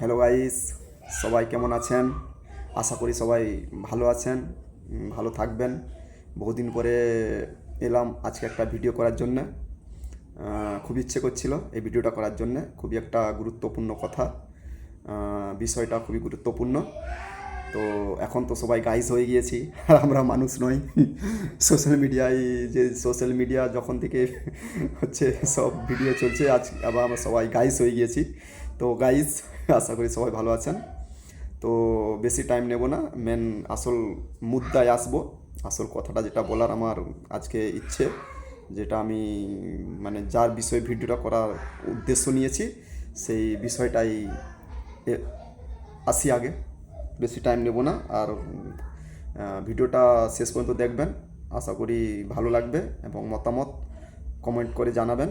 Hello guys, সবাই কেমন আছেন? আশা করি সবাই ভালো আছেন, ভালো থাকবেন। বহুদিন পরে এলাম আজকে একটা ভিডিও করার জন্যে। খুব ইচ্ছে করছিল এই ভিডিওটা করার জন্যে। খুবই একটা গুরুত্বপূর্ণ কথা, বিষয়টা খুবই গুরুত্বপূর্ণ। তো এখন তো সবাই গাইস হয়ে গিয়েছি, আর আমরা মানুষ নই। সোশ্যাল মিডিয়ায়, যে সোশ্যাল মিডিয়া যখন থেকে হচ্ছে সব ভিডিও চলছে, আজ আবার আমরা সবাই গাইস হয়ে গিয়েছি। তো গাইস, আশা করি সবাই ভালো আছেন। তো বেশি টাইম নেব না, আসল মুদ্রায় আসবো। আসল কথাটা যেটা বলার আমার আজকে ইচ্ছে, যেটা আমি যার বিষয়ে ভিডিওটা করার উদ্দেশ্য নিয়েছি, সেই বিষয়টাই এ- আসি আগে। বেশি টাইম নেব না, আর ভিডিওটা শেষ পর্যন্ত দেখবেন। আশা করি ভালো লাগবে এবং মতামত কমেন্ট করে জানাবেন।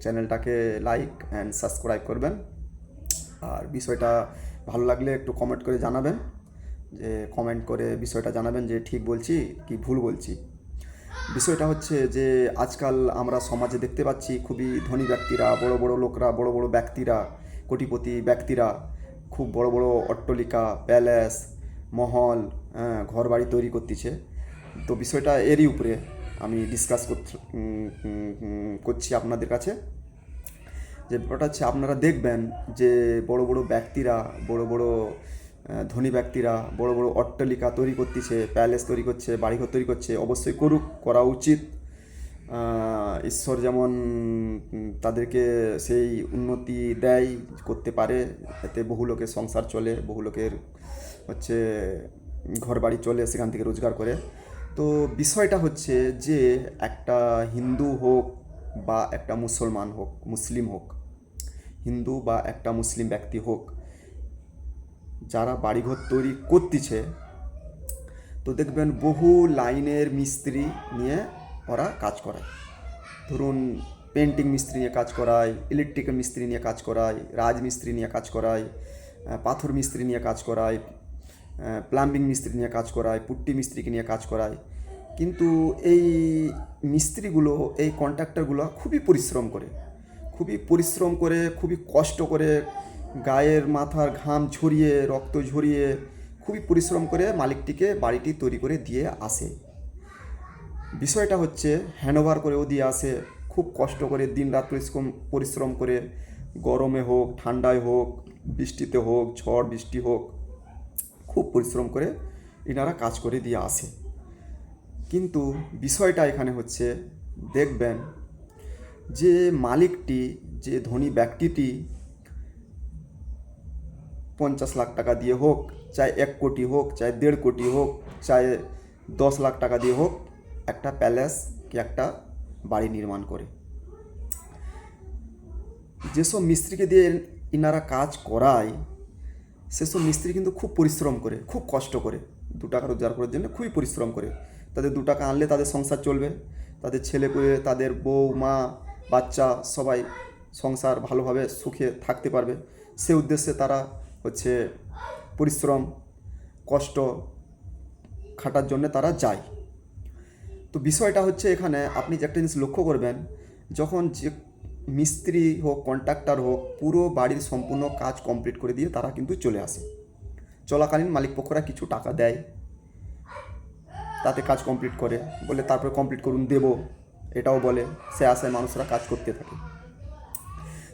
চ্যানেলটাকে লাইক অ্যান্ড সাবস্ক্রাইব করবেন। আর বিষয়টা ভালো লাগলে একটু কমেন্ট করে জানাবেন, যে কমেন্ট করে বিষয়টা জানাবেন যে ঠিক বলছি কি ভুল বলছি। বিষয়টা হচ্ছে যে আজকাল আমরা সমাজে দেখতে পাচ্ছি খুবই ধনী ব্যক্তিরা, বড় বড় লোকরা, বড় বড় ব্যক্তিরা, কোটিপতি ব্যক্তিরা খুব বড় বড় অট্টালিকা, প্যালেস, মহল, ঘর বাড়ি তৈরি করতেছে। তো বিষয়টা এরই উপরে আমি ডিসকাস করছি আপনাদের কাছে। যে ব্যাপারটা হচ্ছে, আপনারা দেখবেন যে বড় বড় ব্যক্তিরা, বড় বড় ধনী ব্যক্তিরা বড় বড় অট্টালিকা তৈরি করতেছে, প্যালেস তৈরি করছে, বাড়িঘর তৈরি করছে। অবশ্যই করুক, করা উচিত। ঈশ্বর যেমন তাদেরকে সেই উন্নতি দেয়, করতে পারে, এতে বহু লোকের সংসার চলে, বহু লোকের হচ্ছে ঘর বাড়ি চলে, সেখান থেকে রোজগার করে। তো বিষয়টা হচ্ছে যে একটা হিন্দু হোক বা একটা মুসলমান হোক, মুসলিম হোক, হিন্দু বা একটা মুসলিম ব্যক্তি হোক, যারা বাড়িঘর তৈরি করতেছে, তো দেখবেন বহু লাইনের মিস্ত্রি নিয়ে ওরা কাজ করায়। ধরুন, পেন্টিং মিস্ত্রি নিয়ে কাজ করায়, ইলেকট্রিক্যাল মিস্ত্রি নিয়ে কাজ করায়, রাজমিস্ত্রি নিয়ে কাজ করায়, পাথর মিস্ত্রি নিয়ে কাজ করায়, প্লাম্বিং মিস্ত্রি নিয়ে কাজ করায়, পুট্টি মিস্ত্রিকে নিয়ে কাজ করায়। কিন্তু এই মিস্ত্রিগুলো, এই কন্ট্রাক্টরগুলো খুবই পরিশ্রম করে, খুবই পরিশ্রম করে, খুবই কষ্ট করে, গায়ের মাথার ঘাম ঝরিয়ে, রক্ত ঝরিয়ে, খুবই পরিশ্রম করে মালিকটিকে বাড়িটি তৈরি করে দিয়ে আসে। বিষয়টা হচ্ছে হ্যান্ডওভার করেও দিয়ে আসে, খুব কষ্ট করে দিন রাত পরিশ্রম করে, গরমে হোক, ঠান্ডায় হোক, বৃষ্টিতে হোক, ঝড় বৃষ্টি হোক, খুব পরিশ্রম করে এনারা কাজ করে দিয়ে আসে। কিন্তু বিষয়টা এখানে হচ্ছে, দেখবেন যে মালিকটি, যে ধনী ব্যক্তিটি 50 লাখ টাকা দিয়ে হোক, চাই 1 কোটি হোক, চাই 1.5 কোটি হোক, চাই 10 লাখ টাকা দিয়ে হোক, একটা প্যালেস কি একটা বাড়ি নির্মাণ করে। যেসব মিস্ত্রিকে দিয়ে ইনারা কাজ করায়, সেসব মিস্ত্রি কিন্তু খুব পরিশ্রম করে, খুব কষ্ট করে, 2 টাকা রোজগার করার জন্য খুবই পরিশ্রম করে। তাদের 2 টাকা আনলে তাদের সংসার চলবে, তাদের ছেলে পেলে, তাদের বউ মা বাচ্চা সবাই সংসার ভালোভাবে সুখে থাকতে পারবে। সে উদ্দেশ্যে তারা হচ্ছে পরিশ্রম, কষ্ট খাটার জন্য তারা যায়। তো বিষয়টা হচ্ছে, এখানে আপনি যে একটা জিনিস লক্ষ্য করবেন, যখন যে মিস্ত্রি হোক, কন্ট্রাক্টর হোক, পুরো বাড়ির সম্পূর্ণ কাজ কমপ্লিট করে দিয়ে তারা কিন্তু চলে আসে। চলাকালীন মালিক পক্ষরা কিছু টাকা দেয়, তাতে কাজ কমপ্লিট করে, বলে তারপরে কমপ্লিট করুন দেব, এটাও বলে। সে আশায় মানুষরা কাজ করতে থাকে।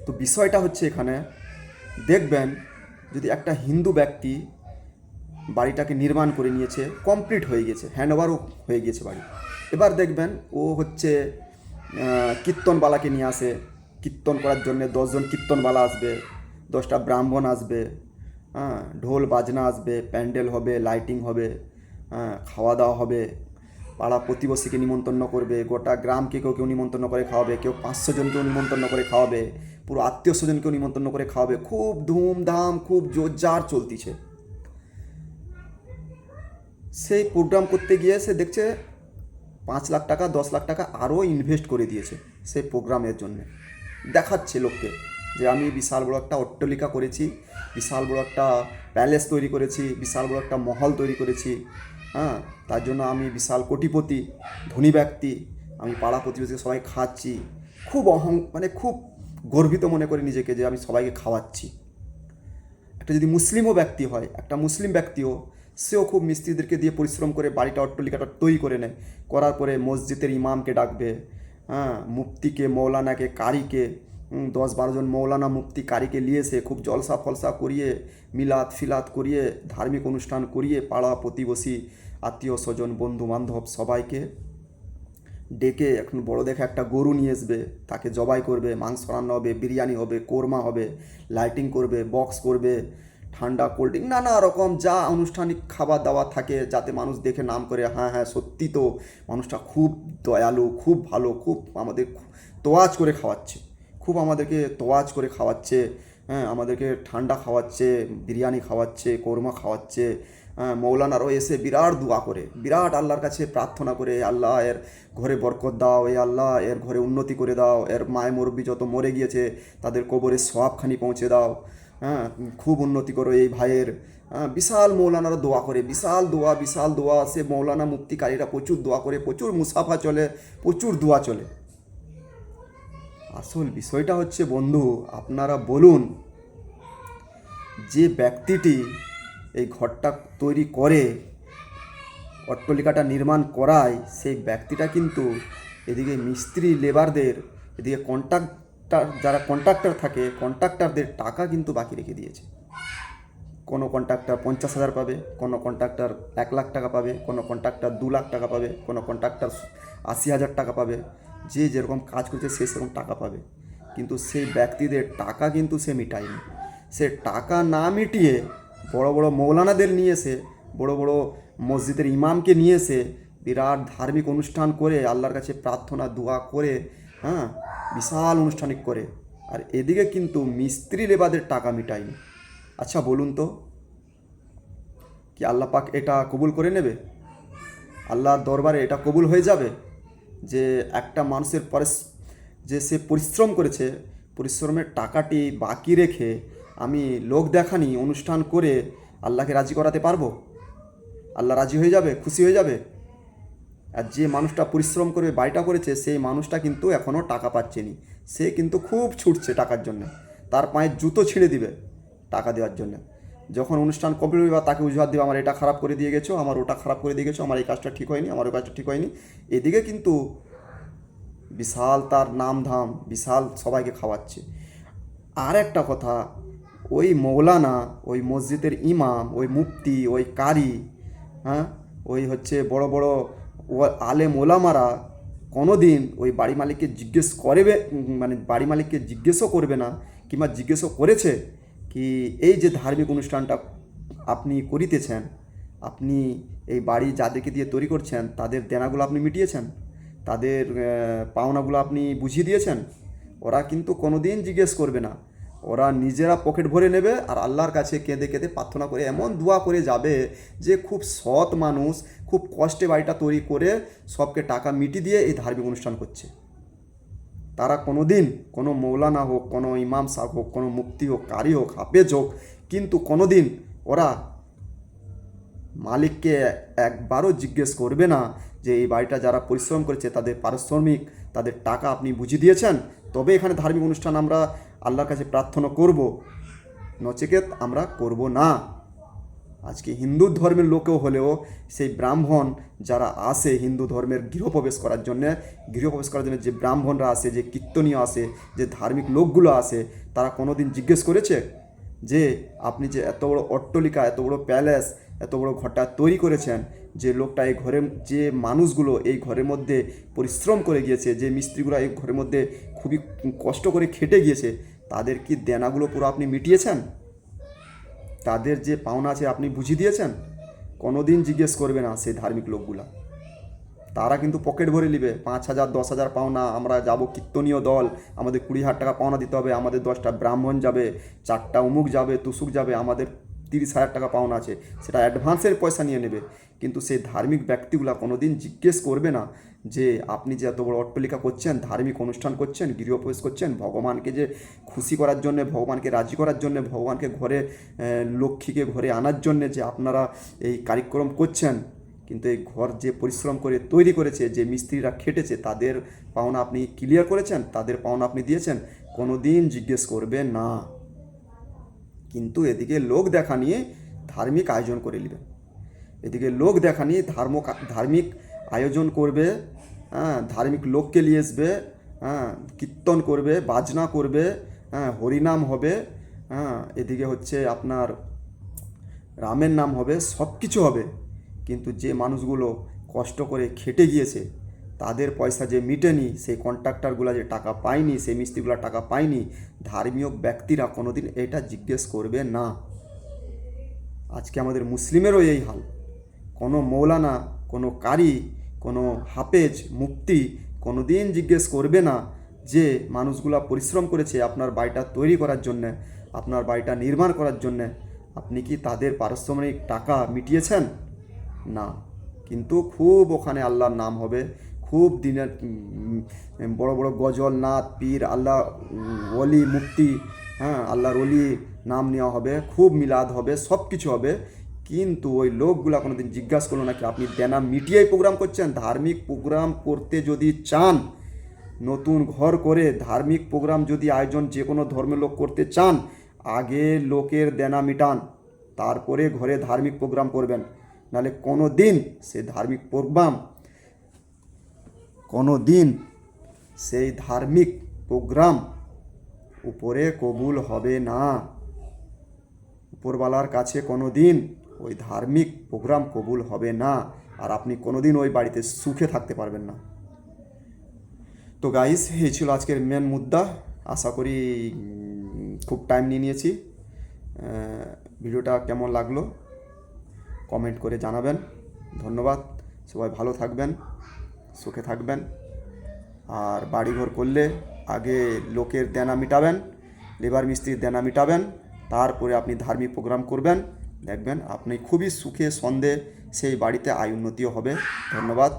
তো বিষয়টা হচ্ছে, এখানে দেখবেন যদি একটা হিন্দু ব্যক্তি বাড়িটাকে নির্মাণ করে নিয়েছে, কমপ্লিট হয়ে গেছে, হ্যান্ডওভারও হয়ে গিয়েছে বাড়ি, এবার দেখবেন ও হচ্ছে কীর্তনবালাকে নিয়ে আসে। কীর্তন করার জন্যে 10 জন কীর্তনবালা আসবে, 10টা ব্রাহ্মণ আসবে, ঢোল বাজনা আসবে, প্যান্ডেল হবে, লাইটিং হবে, খাওয়া দাওয়া হবে, পাড়া প্রতিবেশীকে নিমন্ত্রণ করবে, গোটা গ্রামকে কেউ কেউ নিমন্ত্রণ করে খাওয়াবে, কেউ 500 জনকেও নিমন্ত্রণ করে খাওয়াবে, পুরো আত্মীয় স্বজনকেও নিমন্ত্রণ করে খাওয়াবে। খুব ধুমধাম, খুব জোরজার চলতিছে। সেই প্রোগ্রাম করতে গিয়ে সে দেখছে 5 লাখ টাকা, 10 লাখ টাকা আরও ইনভেস্ট করে দিয়েছে সেই প্রোগ্রামের জন্য। দেখাচ্ছে লোককে যে আমি বিশাল বড় একটা অট্টালিকা করেছি, বিশাল বড় একটা প্যালেস তৈরি করেছি, বিশাল বড় একটা মহল তৈরি করেছি। তার জন্য আমি বিশাল কোটিপতি, ধনী ব্যক্তি, আমি পাড়া প্রতিবেশী সবাই খাওয়াচ্ছি। খুব খুব গর্বিত মনে করি নিজেকে যে আমি সবাইকে খাওয়াচ্ছি। একটা যদি মুসলিমও ব্যক্তি হয়, একটা মুসলিম ব্যক্তিও, সেও খুব মিস্ত্রিদেরকে দিয়ে পরিশ্রম করে বাড়িটা অট্টালিকাটা তৈরি করে নেয়। করার পরে মসজিদের ইমামকে ডাকবে, হ্যাঁ, মুফতিকে, মৌলানাকে, কারিকে, 10-12 জন মৌলানা মুফতি কারিকে নিয়ে এসে খুব জলসা ফলসা করিয়ে, মিলাদ ফিলাদ করিয়ে, ধার্মিক অনুষ্ঠান করিয়ে, পাড়া প্রতিবেশী, আত্মীয় স্বজন, বন্ধু বান্ধব সবাইকে ডেকে এখন বড় দেখে একটা গরু নিয়ে আসবে, তাকে জবাই করবে, মাংস রান্না হবে, বিরিয়ানি হবে, কোরমা হবে, লাইটিং করবে, বক্স করবে, ঠান্ডা কোল্ড ড্রিঙ্ক, নানা রকম যা আনুষ্ঠানিক খাবার দাবার থাকে, যাতে মানুষ দেখে নাম করে, হ্যাঁ হ্যাঁ সত্যি তো মানুষটা খুব দয়ালু, খুব ভালো, খুব আমাদের তোয়াজ করে খাওয়াচ্ছে, খুব আমাদেরকে তোয়াজ করে খাওয়াচ্ছে, হ্যাঁ, আমাদেরকে ঠান্ডা খাওয়াচ্ছে, বিরিয়ানি খাওয়াচ্ছে, কোরমা খাওয়াচ্ছে। হ্যাঁ, মৌলানারও এসে বিরাট দোয়া করে, বিরাট আল্লাহর কাছে প্রার্থনা করে, আল্লাহ এর ঘরে বরকত দাও, এই আল্লাহ এর ঘরে উন্নতি করে দাও, এর মায় মুরব্বি যত মরে গিয়েছে তাদের কবরে সওয়াবখানি পৌঁছে দাও, হ্যাঁ, খুব উন্নতি করো এই ভাইয়ের। হ্যাঁ, বিশাল মৌলানারা দোয়া করে, বিশাল দোয়া, বিশাল দোয়া। সে মৌলানা মুফতিকারীরা প্রচুর দোয়া করে, প্রচুর মুসাফা চলে, প্রচুর দোয়া চলে। আসল বিষয়টা হচ্ছে বন্ধু, আপনারা বলুন, যে ব্যক্তিটি এই ঘরটা তৈরি করে, অট্টালিকাটা নির্মাণ করায়, সেই ব্যক্তিটা কিন্তু এদিকে মিস্ত্রি লেবারদের, এদিকে কন্ট্রাক্টর, যারা কন্ট্রাক্টর থাকে কন্ট্রাক্টরদের টাকা কিন্তু বাকি রেখে দিয়েছে। কোনো কন্ট্রাক্টর 50,000 পাবে, কোনো কন্ট্রাক্টর 1 লাখ টাকা পাবে, কোনো কন্ট্রাক্টর 2 লাখ টাকা পাবে, কোনো কন্ট্রাক্টর 80,000 টাকা পাবে। যে যেরকম কাজ করছে সে সেরকম টাকা পাবে, কিন্তু সেই ব্যক্তিদের টাকা কিন্তু সে মিটায়নি। সে টাকা না মিটিয়ে বড় বড় মৌলানাদের নিয়ে এসে, বড় বড় মসজিদের ইমামকে নিয়ে এসে বিরাট ধার্মিক অনুষ্ঠান করে, আল্লাহর কাছে প্রার্থনা দোয়া করে, হ্যাঁ, বিশাল আনুষ্ঠানিক করে, আর এদিকে কিন্তু মিস্ত্রি লেবাদের টাকা মিটায়নি। আচ্ছা বলুন তো, কি আল্লাহ পাক এটা কবুল করে নেবে? আল্লাহর দরবারে এটা কবুল হয়ে যাবে যে একটা মানুষের পরে যে সে পরিশ্রম করেছে, পরিশ্রমের টাকাটি বাকি রেখে আমি লোক দেখানি অনুষ্ঠান করে আল্লাহকে রাজি করাতে পারবো? আল্লাহ রাজি হয়ে যাবে, খুশি হয়ে যাবে? আর যে মানুষটা পরিশ্রম করে বাড়িটা করেছে, সেই মানুষটা কিন্তু এখনও টাকা পাচ্ছেনি। সে কিন্তু খুব ছুটছে টাকার জন্য, তার পায়ের জুতো ছিঁড়ে দিবে টাকা দেওয়ার জন্য। যখন অনুষ্ঠান কমপ্লিট হবে, তাকে অজুহাত দিবে, আমার এটা খারাপ করে দিয়ে গেছো, আমার ওটা খারাপ করে দিয়ে গেছো, আমার এই কাজটা ঠিক হয়নি, আমার ওই কাজটা ঠিক হয়নি। এদিকে কিন্তু বিশাল তার নামধাম, বিশাল সবাইকে খাওয়াচ্ছে। আর একটা কথা, ওই মৌলানা, ওই মসজিদের ইমাম, ওই মুফতি, ওই কারি, হ্যাঁ, ওই হচ্ছে বড় বড় আলেম ওলামারা কোনো দিন ওই বাড়ি মালিককে জিজ্ঞেস করবে, মানে বাড়ি মালিককে জিজ্ঞেসও করবে না, কিংবা জিজ্ঞেসও করেছে কি এই যে ধার্মিক অনুষ্ঠানটা আপনি করিতেছেন, আপনি এই বাড়ি যাদেরকে দিয়ে তৈরি করছেন তাদের দেনাগুলো আপনি মিটিয়েছেন, তাদের পাওনাগুলো আপনি বুঝিয়ে দিয়েছেন? ওরা কিন্তু কোনো দিন জিজ্ঞেস করবে না। ওরা নিজেরা পকেট ভরে নেবে আর আল্লাহর কাছে কেঁদে কেঁদে প্রার্থনা করে এমন দোয়া করে যাবে যে খুব সৎ মানুষ, খুব কষ্টে বাড়িটা তৈরি করে সবকে টাকা মিটিয়ে দিয়ে এই ধার্মিক অনুষ্ঠান করছে। তারা কোনো দিন কোনো মৌলানা হোক, কোনো ইমাম সাহেব হোক, কোনো মুফতি হোক, কারি হোক, হাফেজ হোক, কিন্তু কোনো দিন ওরা মালিককে একবারও জিজ্ঞেস করবে না যে এই বাড়িটা যারা পরিশ্রম করেছে তাদের পারিশ্রমিক, তাদের টাকা আপনি বুঝিয়ে দিয়েছেন, তবে এখানে ধার্মিক অনুষ্ঠান আমরা আল্লাহর কাছে প্রার্থনা করব, নচিকেত আমরা করব না। আজকে হিন্দু ধর্মের লোকেও হলেও সেই ব্রাহ্মণ যারা আসে হিন্দু ধর্মের গৃহপ্রবেশ করার জন্য, যে ব্রাহ্মণরা আসে, যে কীর্তনীয় আসে, যে ধার্মিক লোকগুলো আসে, তারা কোনো দিন জিজ্ঞেস করেছে যে আপনি যে এত বড় অট্টালিকা, এত বড় প্যালেস, এত বড় ঘরটা তৈরি করেছেন, যে লোকটা এই ঘরে, যে মানুষগুলো এই ঘরের মধ্যে পরিশ্রম করে গিয়েছে, যে মিস্ত্রিগুলো এই ঘরের মধ্যে খুবই কষ্ট করে খেটে গিয়েছে, তাদের কি দেনাগুলো পুরো আপনি মিটিয়েছেন? তাদের যে পাওনা আছে আপনি বুঝিয়ে দিয়েছেন? কোনো দিন জিজ্ঞেস করবে না সেই ধার্মিক লোকগুলা। তারা কিন্তু পকেট ভরে নেবে, 5,000 10,000 পাওনা, আমরা যাব কীর্তনীয় দল, আমাদের 20,000 টাকা পাওনা দিতে হবে, আমাদের 10টা ব্রাহ্মণ যাবে, 4টা উমুক যাবে, তুসুক যাবে, আমাদের 30,000 টাকা পাওনা আছে, সেটা অ্যাডভান্সের পয়সা নিয়ে নেবে। কিন্তু সেই ধার্মিক ব্যক্তিগুলা কোনো দিন জিজ্ঞেস করবে না যে আপনি যে এত বড় অট্টালিকা করছেন, ধার্মিক অনুষ্ঠান করছেন, গৃহপ্রবেশ করছেন, ভগবানকে যে খুশি করার জন্য, ভগবানকে রাজি করার জন্য, ভগবানকে ঘরে, লক্ষ্মীকে ঘরে আনার জন্যে যে আপনারা এই কার্যক্রম করছেন, কিন্তু এই ঘর যে পরিশ্রম করে তৈরি করেছে, যে মিস্ত্রিরা খেটেছে, তাদের পাওনা আপনি ক্লিয়ার করেছেন, তাদের পাওনা আপনি দিয়েছেন? কোনো দিন জিজ্ঞেস করবে না। কিন্তু এদিকে লোক দেখা নিয়ে ধার্মিক আয়োজন করে নেবেন, এদিকে লোক দেখা নিয়ে ধার্মিক আয়োজন করবে, হ্যাঁ, ধার্মিক লোককে নিয়ে আসবে, হ্যাঁ, কীর্তন করবে, বাজনা করবে, হ্যাঁ, হরিনাম হবে, হ্যাঁ, এদিকে হচ্ছে আপনার রামের নাম হবে, সব কিছু হবে। কিন্তু যে মানুষগুলো কষ্ট করে খেটে গিয়েছে, তাদের পয়সা যে মিটেনি, সেই কন্ট্রাক্টরগুলো যে টাকা পায়নি, সেই মিস্ত্রিগুলো টাকা পায়নি, ধার্মিক ব্যক্তিরা কোনোদিন এটা জিজ্ঞেস করবে না। আজকে আমাদের মুসলিমেরও এই হাল। কোনো মৌলানা, কোনো কারি, কোনো হাফেজ, মুফতি কোনো দিন জিজ্ঞেস করবে না যে মানুষগুলা পরিশ্রম করেছে আপনার বাড়িটা তৈরি করার জন্যে, আপনার বাড়িটা নির্মাণ করার জন্যে, আপনি কি তাদের পারিশ্রমিক টাকা মিটিয়েছেন? না। কিন্তু খুব ওখানে আল্লাহর নাম হবে, খুব দিনের বড় বড় গজল, নাথ, পীর, আল্লাহ, ওলি, মুফতি, হ্যাঁ, আল্লাহর ওলি নাম নেওয়া হবে, খুব মিলাদ হবে, সব কিছু হবে। কিন্তু ওই লোকগুলা কোনো দিন জিজ্ঞাসা করলো নাকি আপনি দেনা মিটিয়েই প্রোগ্রাম করছেন? ধার্মিক প্রোগ্রাম করতে যদি চান, নতুন ঘর করে ধার্মিক প্রোগ্রাম যদি আয়োজন যে কোনো ধর্মের লোক করতে চান, আগে লোকের দেনা মিটান, তারপরে ঘরে ধার্মিক প্রোগ্রাম করবেন। নাহলে কোনো দিন সে ধার্মিক প্রোগ্রাম, কোনো দিন সেই ধার্মিক প্রোগ্রাম উপরে কবুল হবে না। উপরওয়ালার কাছে কোনো দিন ওই ধার্মিক প্রোগ্রাম কবুল হবে না, আর আপনি কোনো দিন ওই বাড়িতে সুখে থাকতে পারবেন না। তো গাইস, এই ছিল আজকের মেন মুদ্দা। আশা করি খুব টাইম নিয়ে নিয়েছি। ভিডিওটা কেমন লাগলো কমেন্ট করে জানাবেন। ধন্যবাদ। সবাই ভালো থাকবেন, সুখে থাকবেন। আর বাড়িঘর করলে আগে লোকের দেনা মিটাবেন, লেবার মিস্ত্রির দেনা মিটাবেন, তারপরে আপনি ধার্মিক প্রোগ্রাম করবেন। দেখবেন আপনি খুবই সুখে সন্ধে সেই বাড়িতে আয় উন্নতিও হবে। ধন্যবাদ।